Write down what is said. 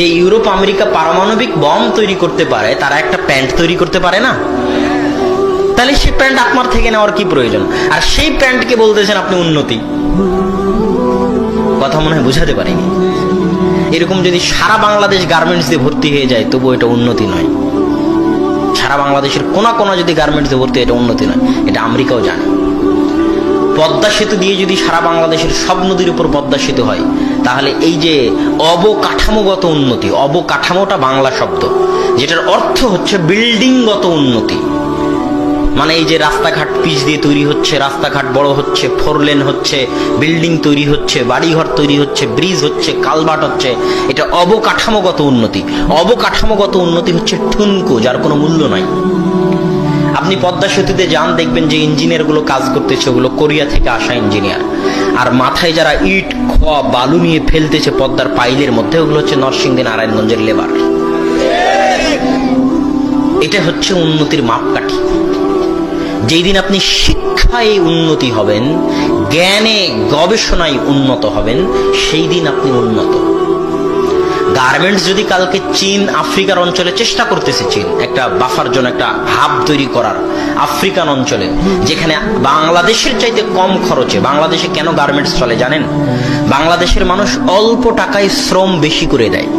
যে Europe America পারমাণবিক bomb তৈরি করতে পারে, তারা একটা প্যান্ট তৈরি করতে পারে না? তাহলে সেই প্যান্ট আপনার থেকে নেওয়ার কি প্রয়োজন? আর সেই প্যান্টকে বলতেছেন আপনি উন্নতি। কথা মনে হয় বুঝাতে পারিনি। এরকম যদি সারা বাংলাদেশ গার্মেন্টস দিয়ে ভর্তি হয়ে যায়, তবু এটা উন্নতি নয়। সারা বাংলাদেশের কোনা কোনা যদি গার্মেন্টস দিয়ে ভর্তি হয়, এটা উন্নতি নয়। এটা আমেরিকাও জানে। পদ্মা সেতু দিয়ে যদি সারা বাংলাদেশের সব নদীর উপর পদ্মা সেতু হয়, তাহলে এই যে অবকাঠামোগত উন্নতি, অবকাঠামোটা বাংলা শব্দ, যেটার অর্থ হচ্ছে বিল্ডিংগত উন্নতি। মানে এই যে রাস্তাঘাট পিচ দিয়ে তৈরি হচ্ছে, রাস্তাঘাট বড় হচ্ছে, 4 লেন হচ্ছে, বিল্ডিং তৈরি হচ্ছে, বাড়িঘর তৈরি হচ্ছে, ব্রিজ হচ্ছে, কালভার্ট হচ্ছে, এটা অবকাঠামোগত উন্নতি। অবকাঠামোগত উন্নতি হচ্ছে ঠুনকো, যার কোনো মূল্য নাই। আপনি পদ্মা সেতুতে যান, দেখবেন যে ইঞ্জিনিয়ার গুলো কাজ করতেছে, ওগুলো কোরিয়া থেকে আসা ইঞ্জিনিয়ার। আর মাথায় যারা ইট খোয়া বালু নিয়ে ফেলতেছে পদ্মার পাইলের মধ্যে, ওগুলো হচ্ছে নরসিংদী নারায়ণগঞ্জের লেবার। এটা হচ্ছে উন্নতির মাপকাঠি। যেই দিন আপনি শিক্ষায় উন্নতি হবেন, জ্ঞানে গবেষণায় উন্নত হবেন, সেই দিন আপনি উন্নত। গার্মেন্টস যদি কালকে চীন আফ্রিকার অঞ্চলে চেষ্টা করতেছে, চীন একটা বাফার জন্য একটা হাব তৈরি করার আফ্রিকান অঞ্চলে, যেখানে বাংলাদেশের চাইতে কম খরচে। বাংলাদেশে কেন গার্মেন্টস চলে জানেন? বাংলাদেশের মানুষ অল্প টাকায় শ্রম বেশি করে দেয়।